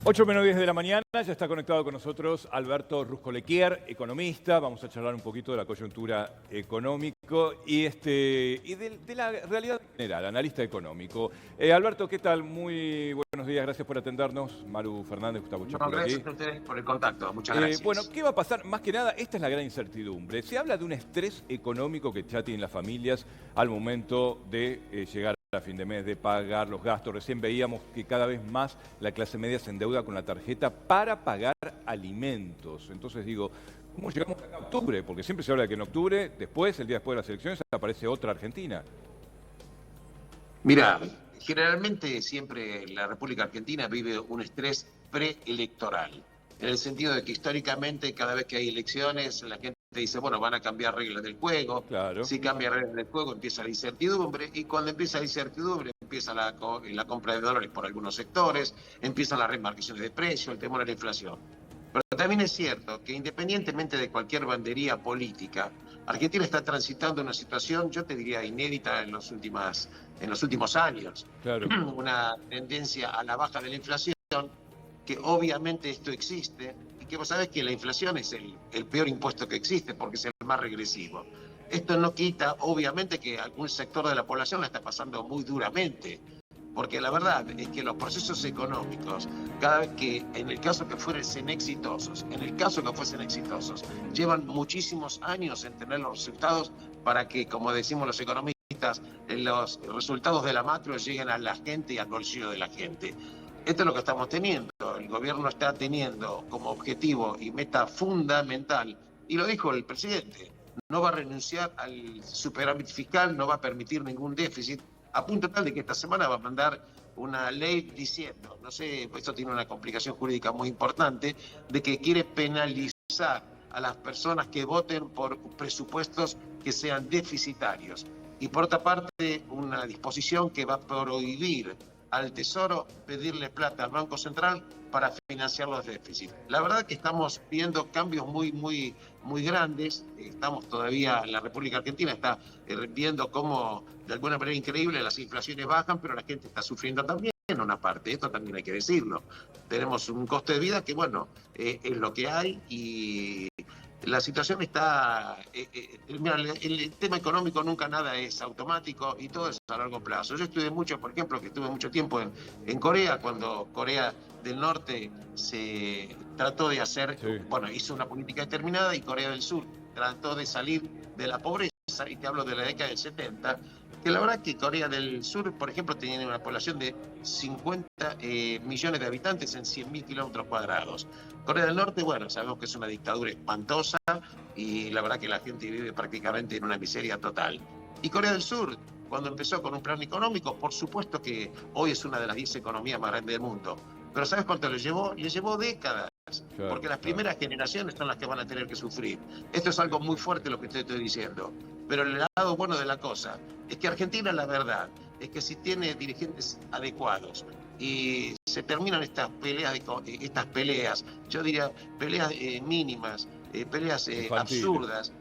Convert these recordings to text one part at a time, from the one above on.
8:10 de la mañana, ya está conectado con nosotros Alberto Ruscolequier, economista. Vamos a charlar un poquito de la coyuntura económica y de la realidad general, analista económico. Alberto, ¿qué tal? Muy buenos días, gracias por atendernos. Maru Fernández, Gustavo Chapur aquí. Gracias a ustedes por el contacto, muchas gracias. Bueno, ¿qué va a pasar? Más que nada, esta es la gran incertidumbre. Se habla de un estrés económico que ya tienen las familias al momento de llegar a fin de mes, de pagar los gastos. Recién veíamos que cada vez más la clase media se endeuda con la tarjeta para pagar alimentos. Entonces digo, ¿cómo llegamos a octubre? Porque siempre se habla de que en octubre, después, el día después de las elecciones, aparece otra Argentina. Mira, generalmente siempre la República Argentina vive un estrés preelectoral, en el sentido de que históricamente cada vez que hay elecciones la gente dice, bueno, van a cambiar reglas del juego. Claro. Si cambia reglas del juego empieza la incertidumbre, y cuando empieza la incertidumbre empieza la compra de dólares por algunos sectores, empiezan las remarcaciones de precios, el temor a la inflación. Pero también es cierto que independientemente de cualquier bandería política, Argentina está transitando una situación, yo te diría, inédita en los últimos años. Claro. Una tendencia a la baja de la inflación, que obviamente esto existe, y que vos sabés que la inflación es el peor impuesto que existe porque es el más regresivo. Esto no quita, obviamente, que algún sector de la población la está pasando muy duramente, porque la verdad es que los procesos económicos, cada vez que, en el caso que fuesen exitosos, llevan muchísimos años en tener los resultados para que, como decimos los economistas, los resultados de la macro lleguen a la gente y al bolsillo de la gente. Esto es lo que estamos teniendo. El gobierno está teniendo como objetivo y meta fundamental, y lo dijo el presidente, no va a renunciar al superávit fiscal, no va a permitir ningún déficit, a punto tal de que esta semana va a mandar una ley diciendo, no sé, esto tiene una complicación jurídica muy importante, de que quiere penalizar a las personas que voten por presupuestos que sean deficitarios. Y por otra parte, una disposición que va a prohibir al Tesoro pedirle plata al Banco Central para financiar los déficits. La verdad que estamos viendo cambios muy grandes. Estamos todavía, la República Argentina está viendo cómo, de alguna manera increíble, las inflaciones bajan, pero la gente está sufriendo también en una parte. Esto también hay que decirlo. Tenemos un coste de vida que, bueno, es lo que hay, y la situación está... mira, el tema económico nunca nada es automático y todo es a largo plazo. Yo estudié mucho, por ejemplo, que estuve mucho tiempo en Corea, cuando Corea del Norte se trató de hacer, hizo una política determinada, y Corea del Sur trató de salir de la pobreza, y te hablo de la década del 70, que la verdad que Corea del Sur, por ejemplo, tenía una población de 50 millones de habitantes en 100.000 kilómetros cuadrados. Corea del Norte, bueno, sabemos que es una dictadura espantosa, y la verdad que la gente vive prácticamente en una miseria total. Y Corea del Sur, cuando empezó con un plan económico, por supuesto que hoy es una de las 10 economías más grandes del mundo. Pero ¿sabes cuánto le llevó? Le llevó décadas. Porque las primeras generaciones son las que van a tener que sufrir. Esto es algo muy fuerte lo que te estoy diciendo. Pero el lado bueno de la cosa es que Argentina, la verdad, es que si tiene dirigentes adecuados y se terminan estas peleas, yo diría peleas mínimas, peleas absurdas,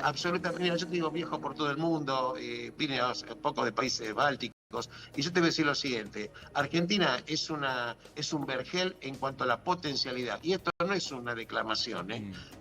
absolutamente. Mira, yo te digo, viajo por todo el mundo, vine a pocos de países bálticos, y yo te voy a decir lo siguiente: Argentina es un vergel en cuanto a la potencialidad, y esto no es una declamación,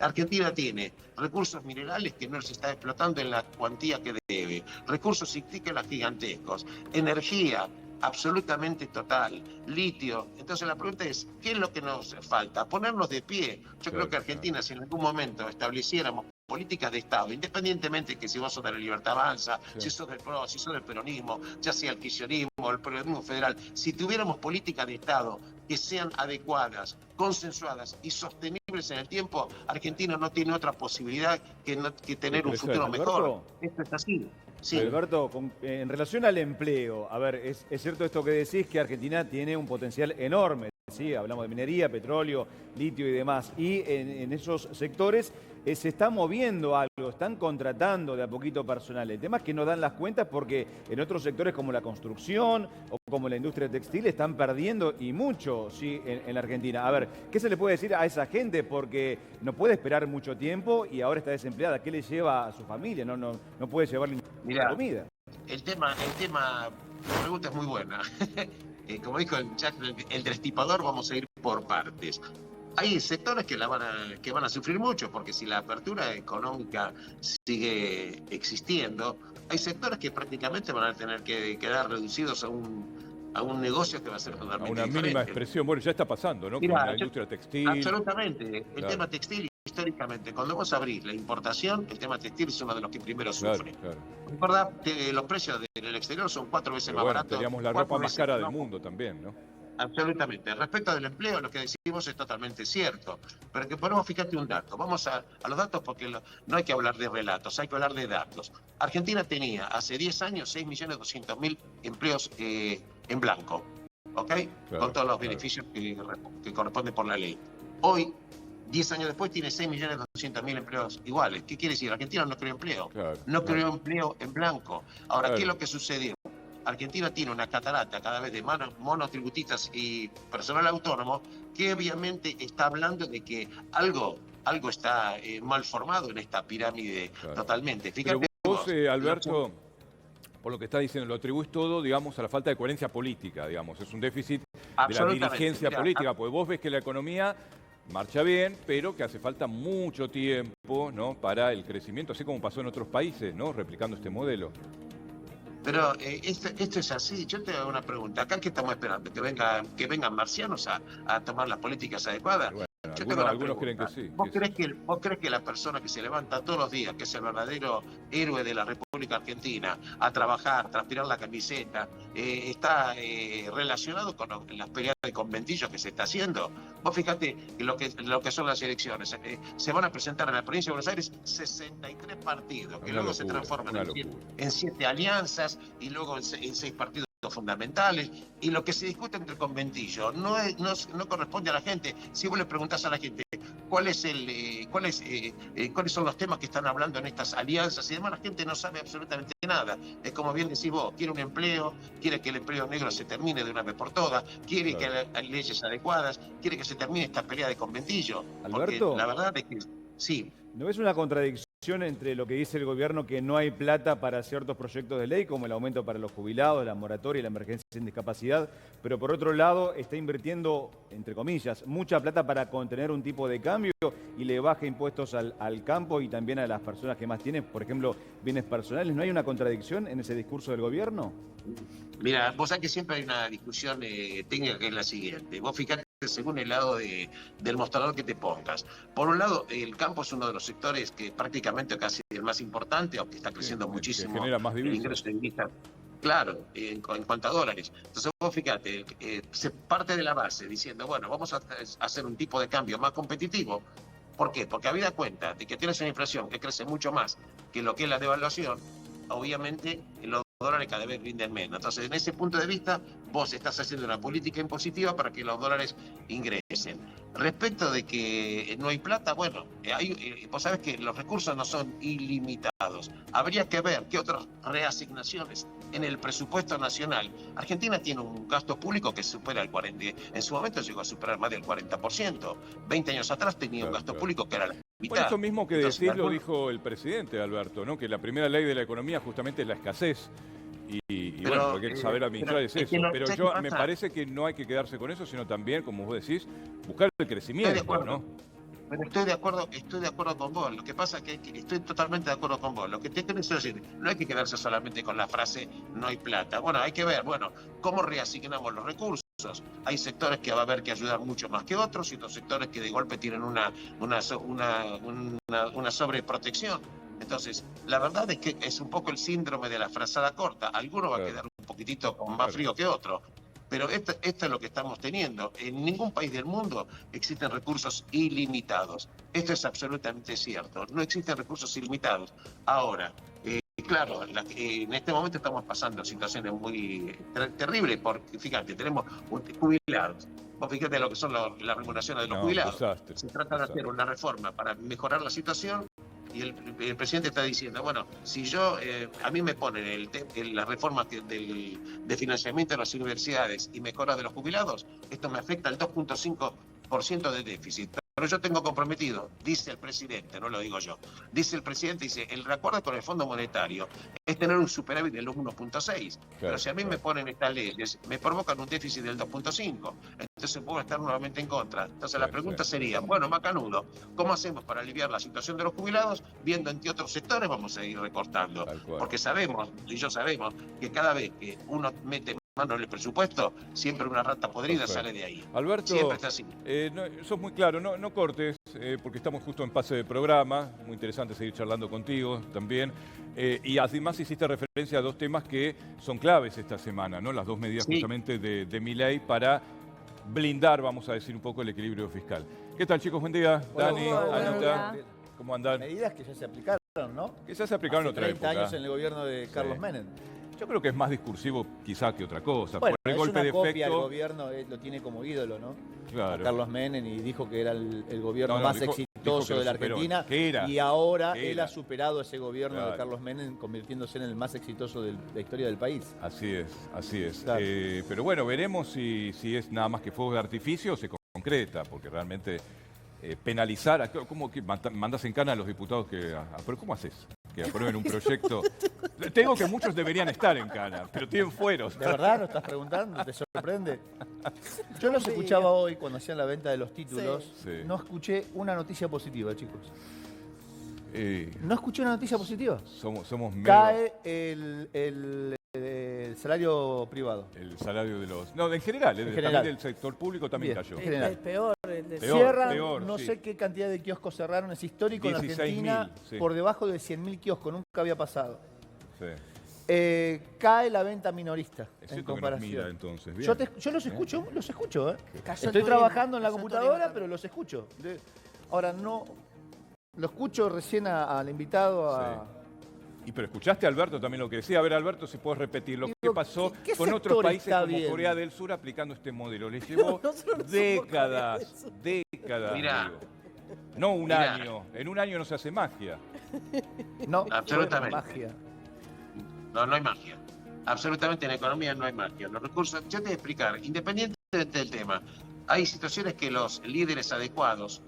Argentina tiene recursos minerales que no se está explotando en la cuantía que debe, recursos cíclicos gigantescos, energía absolutamente total, litio. Entonces la pregunta es, ¿qué es lo que nos falta? Ponernos de pie. Yo creo que Argentina, si en algún momento estableciéramos políticas de Estado, independientemente que si vos sos de la Libertad Avanza, si sos del PRO, si sos del peronismo, ya sea el kirchnerismo, el peronismo federal, si tuviéramos políticas de Estado que sean adecuadas, consensuadas y sostenibles en el tiempo, Argentina no tiene otra posibilidad que tener un futuro mejor. Esto es así. Sí. Alberto, en relación al empleo, a ver, es cierto esto que decís, que Argentina tiene un potencial enorme, ¿sí? Hablamos de minería, petróleo, litio y demás, y en esos sectores se está moviendo algo, están contratando de a poquito personal. El tema es que no dan las cuentas porque en otros sectores como la construcción o como la industria textil están perdiendo, y mucho, ¿sí? en la Argentina. A ver, ¿qué se le puede decir a esa gente? Porque no puede esperar mucho tiempo y ahora está desempleada. ¿Qué le lleva a su familia? No puede llevarle comida. El tema, la pregunta es muy buena. Como dijo el Destripador, vamos a ir por partes. Hay sectores que van a sufrir mucho, porque si la apertura económica sigue existiendo, hay sectores que prácticamente van a tener que quedar reducidos a un negocio que va a ser A totalmente una diferente. mínima expresión. Bueno, ya está pasando, ¿no? Mirá, Con la industria textil. Absolutamente. El Claro. tema textil, históricamente, cuando vos abrís la importación, el tema textil es uno de los que primero sufre. Claro. Recordá que los precios del exterior son 4 veces Pero más bueno, baratos. teníamos la 4 ropa más veces cara del más- mundo también, ¿no? Absolutamente. Respecto del empleo, lo que decimos es totalmente cierto. Pero que ponemos, fíjate un dato. Vamos a los datos porque no hay que hablar de relatos, hay que hablar de datos. Argentina tenía hace 10 años 6.200.000 empleos en blanco, ¿ok? Claro, Con todos los claro. beneficios que corresponden por la ley. Hoy, 10 años después, tiene 6.200.000 empleos iguales. ¿Qué quiere decir? Argentina no creó empleo. Claro, No claro. creó empleo en blanco. Ahora, Claro. ¿qué es lo que sucedió? Argentina tiene una catarata cada vez de monotributistas y personal autónomo que obviamente está hablando de que algo está mal formado en esta pirámide Claro. totalmente. Pero Fíjate vos, Alberto, por lo que estás diciendo, lo atribuís todo, digamos, a la falta de coherencia política, digamos. Es un déficit de la Absolutamente. dirigencia Mirá, política, porque vos ves que la economía marcha bien, pero que hace falta mucho tiempo, ¿no?, para el crecimiento, así como pasó en otros países, ¿no?, replicando este modelo. Pero esto es así. Yo te hago una pregunta. ¿Acá qué estamos esperando? ¿Que vengan marcianos a tomar las políticas adecuadas? Bueno, Yo tengo una algunos creen que pregunta. sí. ¿Vos crees que la persona que se levanta todos los días, que es el verdadero héroe de la República Argentina, a trabajar, transpirar la camiseta, está relacionado con las peleas de conventillos que se está haciendo? Vos fíjate que lo que son las elecciones. Se van a presentar en la provincia de Buenos Aires 63 partidos, que Una luego se locura, transforman una locura. en 7 alianzas y luego en 6 partidos fundamentales, y lo que se discute entre conventillos no corresponde a la gente. Si vos le preguntás a la gente cuáles son los temas que están hablando en estas alianzas y demás, la gente no sabe absolutamente nada. Es como bien decís vos, quiere un empleo, quiere que el empleo negro se termine de una vez por todas, quiere Claro. que haya leyes adecuadas, quiere que se termine esta pelea de conventillos. Porque Alberto. la verdad es que sí. ¿No es una contradicción entre lo que dice el gobierno, que no hay plata para ciertos proyectos de ley, como el aumento para los jubilados, la moratoria y la emergencia sin discapacidad, pero por otro lado está invirtiendo, entre comillas, mucha plata para contener un tipo de cambio y le baja impuestos al campo y también a las personas que más tienen, por ejemplo, bienes personales? ¿No hay una contradicción en ese discurso del gobierno? Mira, vos sabés que siempre hay una discusión técnica que es la siguiente. Vos fijate según el lado del mostrador que te pongas. Por un lado, el campo es uno de los sectores que prácticamente casi el más importante, aunque está creciendo Que muchísimo genera más el divisas. ingreso de divisas. Claro, en cuanto a dólares. Entonces vos fíjate, se parte de la base diciendo, bueno, vamos a hacer un tipo de cambio más competitivo. ¿Por qué? Porque habida cuenta de que tienes una inflación que crece mucho más que lo que es la devaluación, obviamente los dólares cada vez rinden menos. Entonces, en ese punto de vista, vos estás haciendo una política impositiva para que los dólares ingresen. Respecto de que no hay plata, bueno, vos sabés que los recursos no son ilimitados. Habría que ver qué otras reasignaciones en el presupuesto nacional. Argentina tiene un gasto público que supera el 40%. En su momento llegó a superar más del 40%. 20 años atrás tenía un Claro, gasto claro. público que era la mitad. Bueno, eso mismo que Entonces, decís lo dijo el presidente, Alberto, ¿no?, que la primera ley de la economía justamente es la escasez. Y Pero, bueno, lo que hay que saber administrar pero es es eso. que Pero ¿sabes yo qué me pasa? parece que no hay que quedarse con eso, sino también, como vos decís, buscar el crecimiento, acuerdo. ¿no? Pero estoy de acuerdo con vos. Lo que pasa es que estoy totalmente de acuerdo con vos. Lo que te quiero decir, no hay que quedarse solamente con la frase no hay plata. Bueno, hay que ver, bueno, cómo reasignamos los recursos. Hay sectores que va a haber que ayudar mucho más que otros y otros sectores que de golpe tienen una sobreprotección. Entonces, la verdad es que es un poco el síndrome de la frazada corta. Alguno va a Claro. quedar un poquitito con más Claro. frío que otro. Pero esto es lo que estamos teniendo. En ningún país del mundo existen recursos ilimitados. Esto es absolutamente cierto. No existen recursos ilimitados. Ahora, claro, en este momento estamos pasando situaciones muy terribles, porque fíjate, tenemos jubilados. Vos fíjate lo que son las remuneraciones de los No, jubilados. desastre, Se trata de hacer desastre. una reforma para mejorar la situación. Y el presidente está diciendo, bueno, si yo, a mí me ponen la reforma de financiamiento de las universidades y mejora de los jubilados, esto me afecta al 2.5% de déficit. Pero yo tengo comprometido, dice el presidente, no lo digo yo, dice el presidente, dice, el acuerdo con el Fondo Monetario es tener un superávit del 1.6. Pero si a mí me ponen estas leyes, me provocan un déficit del 2.5. Entonces puedo estar nuevamente en contra. Entonces la pregunta sería, bueno, macanudo, ¿cómo hacemos para aliviar la situación de los jubilados viendo en qué otros sectores vamos a ir recortando? Porque sabemos, y yo sabemos, que cada vez que uno mete mano en el presupuesto, siempre una rata podrida sale de ahí. Alberto, siempre está así. Sos muy claro, no cortes, porque estamos justo en pase de programa, muy interesante seguir charlando contigo también. Y además hiciste referencia a dos temas que son claves esta semana, ¿no? Las dos medidas justamente de Milei para blindar, vamos a decir, un poco el equilibrio fiscal. ¿Qué tal, chicos? Buen día. Hola, Dani, Anita, ¿cómo andan? Medidas que ya se aplicaron, ¿no? Que ya se aplicaron en otra 30 época. años en el gobierno de Carlos Menem. Yo creo que es más discursivo quizá que otra cosa. Bueno, por el es golpe una de copia, efecto. el gobierno lo tiene como ídolo, ¿no? Claro. A Carlos Menem, y dijo que era el gobierno No, más dijo exitoso que lo de la superó. Argentina. ¿Qué era? Y ahora ¿Qué él era? ha superado ese gobierno Claro. de Carlos Menem, convirtiéndose en el más exitoso de la historia del país. Así es, así es. Claro. Pero bueno, veremos si es nada más que fuego de artificio o se concreta, porque realmente penalizar, ¿cómo que mandás en cana a los diputados pero ¿cómo haces? Que aprueben un proyecto. Te digo que muchos deberían estar en cana, pero tienen fueros. ¿De verdad lo estás preguntando? ¿Te sorprende? Yo los escuchaba hoy cuando hacían la venta de los títulos. Sí. No escuché una noticia positiva, chicos. Eh, No escuché una noticia positiva. somos medio Cae el salario privado. el salario de los... No, en general, general. también del sector público también Bien. cayó. En general. El peor, el de Peor, Cierran, peor, no sí. sé qué cantidad de kioscos cerraron, es histórico en 16.000, Argentina, sí. por debajo de 100.000 kioscos, nunca había pasado. Sí. Cae la venta minorista Es en cierto que nos comparación. mira entonces. Bien. Yo los escucho, ¿eh? Cayó Estoy el trabajando en la turismo, cayó el computadora, turismo pero los escucho. Ahora no, lo escucho recién al invitado a... Pero escuchaste a Alberto también lo que decía. A ver, Alberto, si puedes repetirlo. Digo, ¿Qué pasó ¿qué con otros sector países está como bien? Corea del Sur aplicando este modelo? Les llevó nosotros no somos décadas, Corea décadas. Mirá. digo. No un Mirá. año. En un año no se hace magia. No, Absolutamente. magia. No, no hay magia. Absolutamente en economía no hay magia. Los recursos, yo te voy a explicar, independientemente del tema, hay situaciones que los líderes adecuados,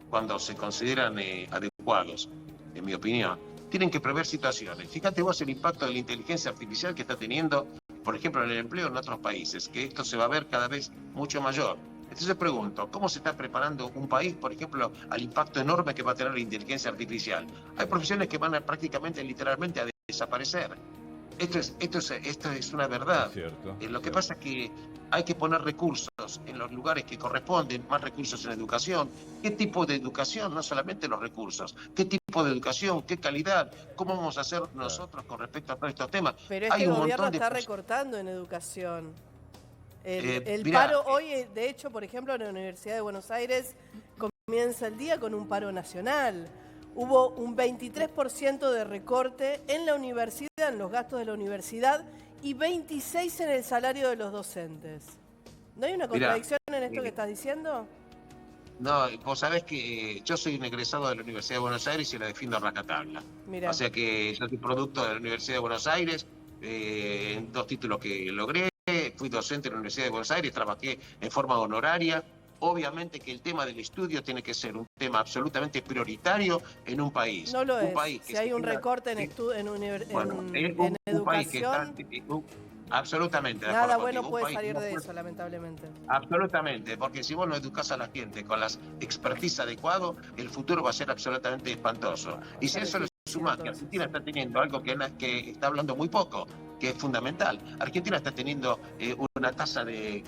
cuando se consideran adecuados, en mi opinión, tienen que prever situaciones. Fíjate vos el impacto de la inteligencia artificial que está teniendo, por ejemplo, en el empleo en otros países, que esto se va a ver cada vez mucho mayor. Entonces pregunto, ¿cómo se está preparando un país, por ejemplo, al impacto enorme que va a tener la inteligencia artificial? Hay profesiones que van a prácticamente, literalmente, a desaparecer. Esto es una verdad. Es cierto. Lo que cierto. pasa es que hay que poner recursos en los lugares que corresponden, más recursos en educación. ¿Qué tipo de educación? No solamente los recursos. ¿Qué tipo de educación? ¿Qué calidad? ¿Cómo vamos a hacer nosotros con respecto a todos estos temas? Pero Hay este un gobierno montón de está cosas. recortando en educación. El mirá, paro hoy, de hecho, por ejemplo, en la Universidad de Buenos Aires comienza el día con un paro nacional. Hubo un 23% de recorte en la universidad, en los gastos de la universidad, y 26% en el salario de los docentes. ¿No hay una contradicción en esto que estás diciendo? No, vos sabés que yo soy un egresado de la Universidad de Buenos Aires y la defiendo a rajatabla. Mirá. O sea que yo soy producto de la Universidad de Buenos Aires, en 2 títulos que logré, fui docente en la Universidad de Buenos Aires, trabajé en forma honoraria. Obviamente que el tema del estudio tiene que ser un tema absolutamente prioritario en un país. No lo un es. País Si hay un tenga- recorte sí, en un país que está... educación, Absolutamente. de nada acuerdo bueno contigo. Un puede país salir que no de puede- eso, lamentablemente. Absolutamente, porque si vos no educás a la gente con las expertise adecuado, el futuro va a ser absolutamente espantoso. Y si a eso le sumás que Argentina está teniendo algo que está hablando muy poco, que es fundamental. Argentina está teniendo una tasa de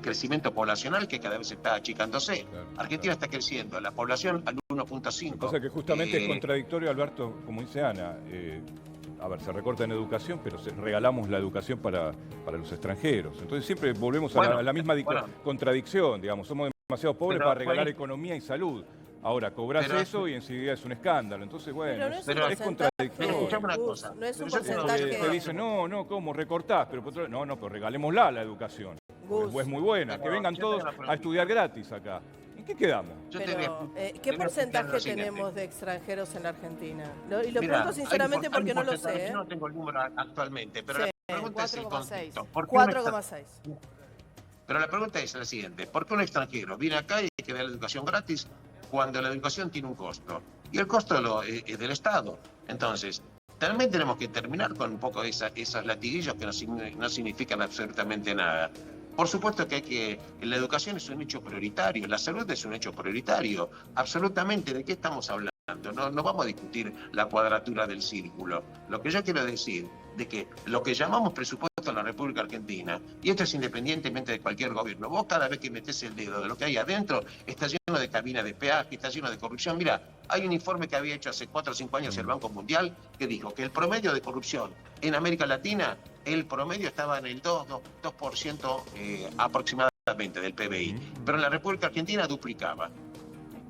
crecimiento poblacional que cada vez está achicándose. Claro, Argentina está creciendo, la población al 1.5. O sea que justamente es contradictorio, Alberto, como dice Ana. A ver, se recorta en educación, pero regalamos la educación para los extranjeros. Entonces siempre volvemos a la misma contradicción, digamos. Somos demasiado pobres para regalar economía y salud. Ahora, cobras eso y enseguida es un escándalo. Entonces, bueno, Pero no es contradictorio. Pero escuchame una cosa. No es un Pero yo te- porcentaje. Te dicen, no, ¿cómo? Recortás. Pero no, pero regalémosla la educación. Gus. Es muy buena. Que vengan yo todos tengo una a pregunta. estudiar gratis acá. ¿En qué quedamos? yo te voy a- Pero, te voy a ¿qué explicar porcentaje lo siguiente. tenemos de extranjeros en la Argentina? Y Mirá, lo pregunto sinceramente hay un porque no lo porcentaje, sé. ¿eh? yo no tengo el número actualmente, pero Sí, la pregunta es el 4,6. contexto. ¿Por qué 4,6. Pero la pregunta es la siguiente, ¿por qué un extranjero viene acá y hay que dar la educación gratis cuando la educación tiene un costo? Y el costo es del Estado. Entonces, también tenemos que terminar con un poco esos latiguillos que no significan absolutamente nada. Por supuesto que la educación es un hecho prioritario, la salud es un hecho prioritario. Absolutamente, ¿de qué estamos hablando? No vamos a discutir la cuadratura del círculo. Lo que yo quiero decir de que lo que llamamos presupuesto en la República Argentina, y esto es independientemente de cualquier gobierno, vos cada vez que metés el dedo de lo que hay adentro, está lleno de cabinas de peaje, está lleno de corrupción. Mira, hay un informe que había hecho hace 4 o 5 años el Banco Mundial que dijo que el promedio de corrupción en América Latina, el promedio estaba en el 2% aproximadamente del PBI, pero en la República Argentina duplicaba.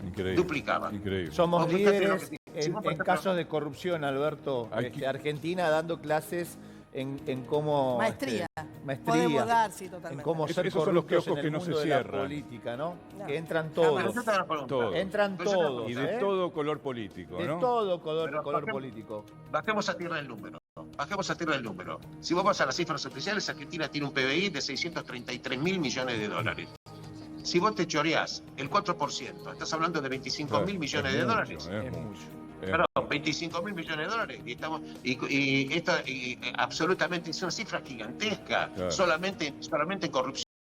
Increíble. Duplicaba. Increíble. Somos Vos fíjate lo líderes que- si vos, por en ejemplo, casos de corrupción, Alberto. Aquí- Argentina dando clases en cómo... Maestría. maestría. Podemos dar, sí, En totalmente. cómo ser Esos son los corruptos kioscos en que el no se mundo de la cierran. política, ¿no? No. Que entran Pero todos. yo te hago una pregunta. Todos. Entran Pero yo te hago todos. Y de todo color político, De ¿no? todo color, Pero, color por ejemplo, político. Bajemos a tierra el número. Bajemos a tierra el número. Si vos vas a las cifras oficiales, Argentina tiene un PBI de 633.000 millones de dólares. Si vos te choreás el 4%, estás hablando de 25.000 millones de dólares. Es mucho. Perdón, 25.000 millones de dólares. Y esto absolutamente es una cifra gigantesca, Claro. solamente en corrupción.